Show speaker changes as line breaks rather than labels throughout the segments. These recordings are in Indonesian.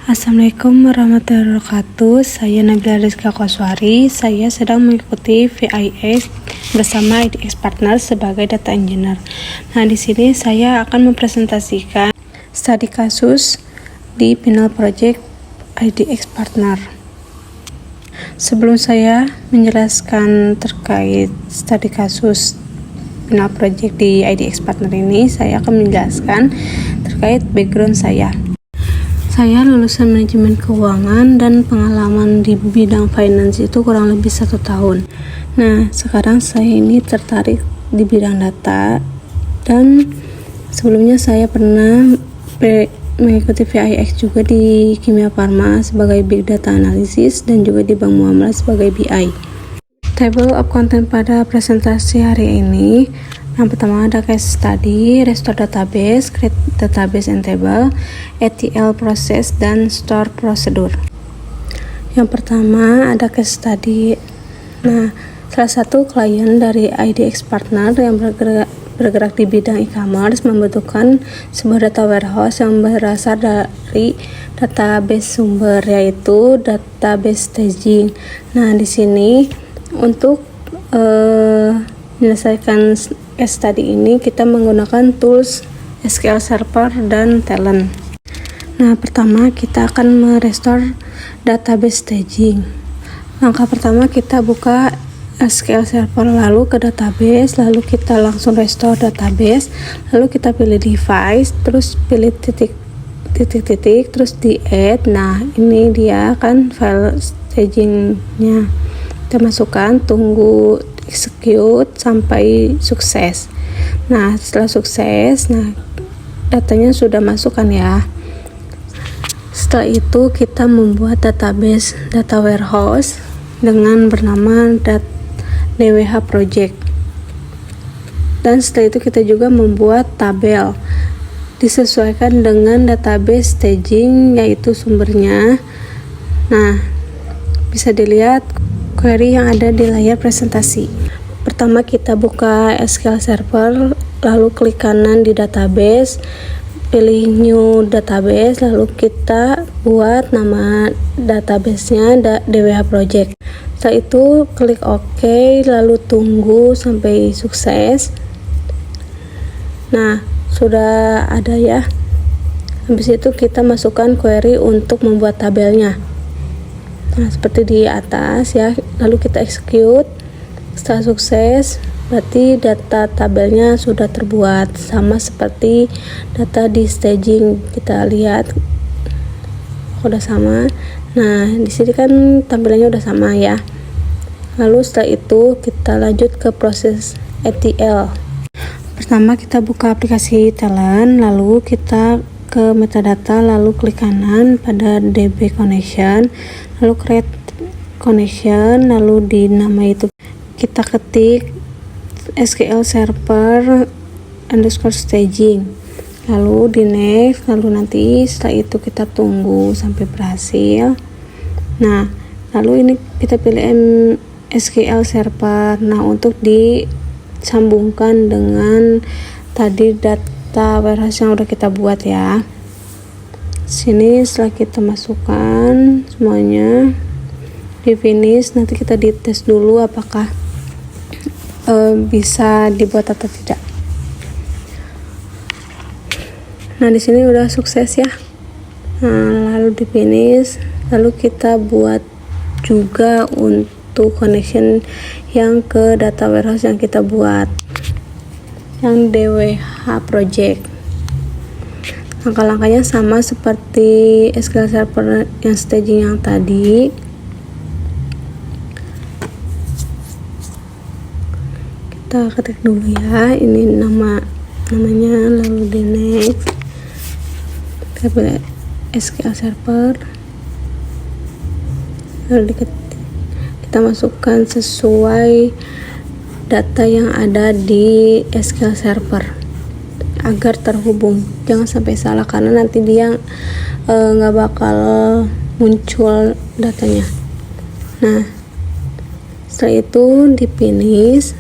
Assalamualaikum warahmatullahi wabarakatuh. Saya Nabila Rizka Koswari. Saya sedang mengikuti VIX bersama IDX Partner sebagai data engineer. Nah, di sini saya akan mempresentasikan studi kasus di final project IDX Partner. Sebelum saya menjelaskan terkait studi kasus final project di IDX Partner ini, saya akan menjelaskan terkait background saya. Saya lulusan manajemen keuangan dan pengalaman di bidang finance itu kurang lebih 1 tahun. Nah, sekarang saya ini tertarik di bidang data, dan sebelumnya saya pernah mengikuti VIX juga di Kimia Farma sebagai Big Data Analysis dan juga di Bank Muamalah sebagai BI. Table of content pada presentasi hari ini, yang pertama ada case study, restore database, create database and table, ETL process, dan store procedure. Yang pertama ada case study. Nah, salah satu klien dari IDX Partner yang bergerak di bidang e-commerce membutuhkan sebuah data warehouse yang berasal dari database sumber, yaitu database staging. Nah, di sini untuk menyelesaikan case study ini kita menggunakan tools SQL Server dan Talent. Nah, pertama kita akan merestore database staging. Langkah pertama kita buka SQL Server, lalu ke database, lalu kita langsung restore database, lalu kita pilih device, terus pilih titik, terus di add. Nah, ini dia kan file stagingnya. Kita masukkan, tunggu execute sampai sukses. Nah, setelah sukses, datanya sudah masuk kan ya. Setelah itu kita membuat database data warehouse dengan bernama DWH project. Dan setelah itu kita juga membuat tabel disesuaikan dengan database staging, yaitu sumbernya. Nah, bisa dilihat query yang ada di layar presentasi. Pertama kita buka SQL Server, lalu klik kanan di database, pilih new database, lalu kita buat nama databasenya DWH project. Setelah itu klik OK, lalu tunggu sampai sukses. Nah, sudah ada ya. Habis itu kita masukkan query untuk membuat tabelnya. Nah, seperti di atas ya, lalu kita execute. Setelah sukses, berarti data tabelnya sudah terbuat sama seperti data di staging. Kita lihat udah sama. Nah, di sini kan tampilannya udah sama ya. Lalu setelah itu kita lanjut ke proses ETL. Pertama kita buka aplikasi Talent, lalu kita ke metadata, lalu klik kanan pada DB connection, lalu create connection, lalu di nama itu kita ketik SQL Server _ staging, lalu di next, lalu nanti setelah itu kita tunggu sampai berhasil. Nah, lalu ini kita pilih SQL Server. Nah, untuk disambungkan dengan tadi data warehouse yang udah kita buat ya. Sini setelah kita masukkan semuanya di finish, nanti kita dites dulu apakah bisa dibuat atau tidak. Nah, di sini udah sukses ya. Nah, lalu di finish, lalu kita buat juga untuk connection yang ke data warehouse yang kita buat, yang DWH project. Langkah-langkahnya sama seperti SQL Server yang staging yang tadi. Kita ketik dulu ya, ini namanya, lalu di next kita pilih SQL Server, lalu kita masukkan sesuai data yang ada di SQL Server agar terhubung. Jangan sampai salah, karena nanti dia nggak bakal muncul datanya. Nah, setelah itu di finish,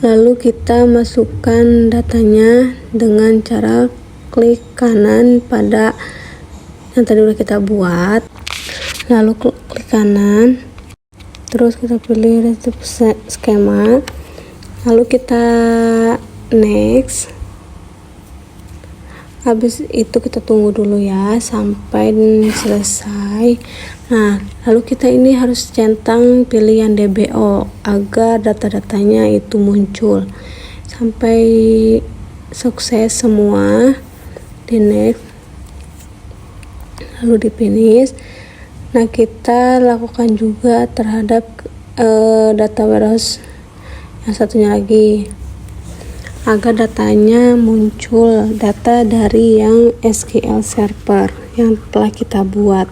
lalu kita masukkan datanya dengan cara klik kanan pada yang tadi udah kita buat, lalu klik kanan, terus kita pilih resep skema, lalu kita next. Habis itu kita tunggu dulu ya sampai selesai. Nah, lalu kita ini harus centang pilih yang DBO agar data-datanya itu muncul sampai sukses semua. Di next, lalu di finish. Nah, kita lakukan juga terhadap data warehouse yang satunya lagi agar datanya muncul, data dari yang SQL Server yang telah kita buat,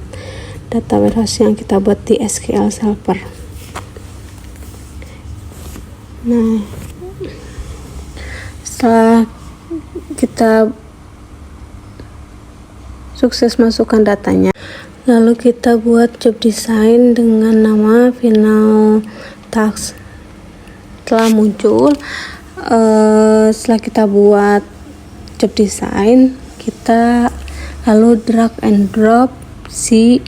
data warehouse yang kita buat di SQL Server. Nah, setelah kita sukses masukkan datanya, lalu kita buat job design dengan nama final task. Setelah muncul, setelah kita buat job design, kita lalu drag and drop si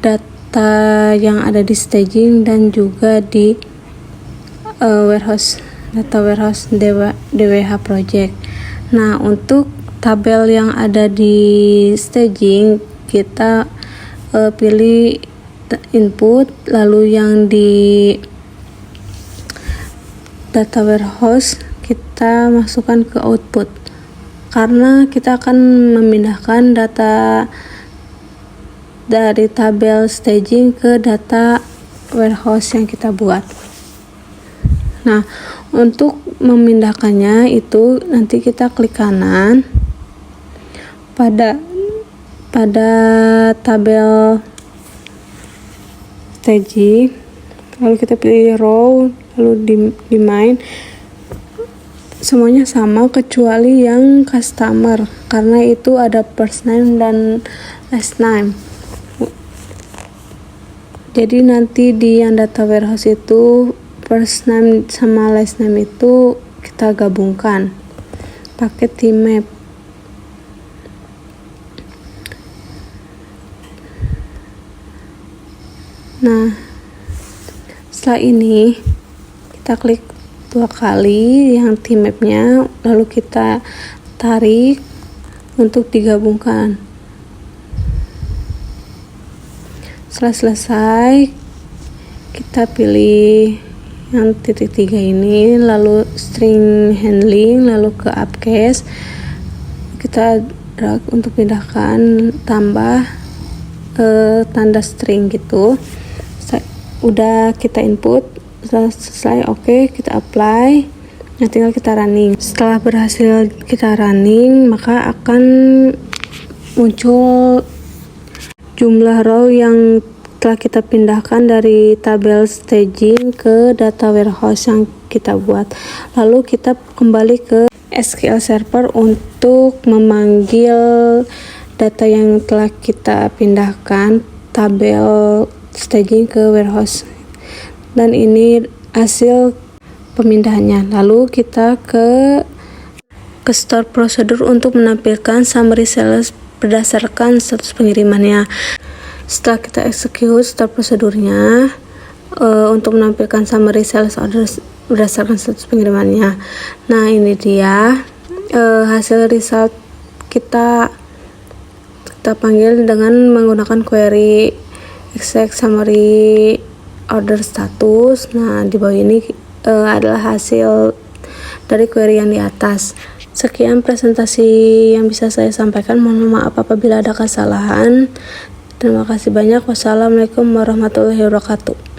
data yang ada di staging dan juga di warehouse, data warehouse DWH project. Nah, untuk tabel yang ada di staging kita pilih input, lalu yang di data warehouse kita masukkan ke output, karena kita akan memindahkan data dari tabel staging ke data warehouse yang kita buat. Nah, untuk memindahkannya itu nanti kita klik kanan pada tabel staging, lalu kita pilih row, lalu di main semuanya sama kecuali yang customer, karena itu ada first name dan last name. Jadi nanti di yang data warehouse itu first name sama last name itu kita gabungkan pakai tmap. Nah, setelah ini kita klik 2 kali yang tmapnya, lalu kita tarik untuk digabungkan. Setelah selesai, kita pilih yang titik 3 ini, lalu string handling, lalu ke uppercase, kita drag untuk pindahkan, tambah tanda string gitu. Udah kita input, setelah selesai oke, kita apply. Nah, tinggal kita running. Setelah berhasil kita running, maka akan muncul jumlah row yang telah kita pindahkan dari tabel staging ke data warehouse yang kita buat. Lalu kita kembali ke SQL Server untuk memanggil data yang telah kita pindahkan tabel staging ke warehouse, dan ini hasil pemindahannya. Lalu kita ke store procedure untuk menampilkan summary sales berdasarkan status pengirimannya. Setelah kita execute store prosedurnya untuk menampilkan summary sales orders berdasarkan status pengirimannya. Nah, ini dia hasil result kita panggil dengan menggunakan query exact summary order status. Nah, di bawah ini adalah hasil dari query yang di atas. Sekian presentasi yang bisa saya sampaikan. Mohon maaf apabila ada kesalahan. Terima kasih banyak. Wassalamualaikum warahmatullahi wabarakatuh.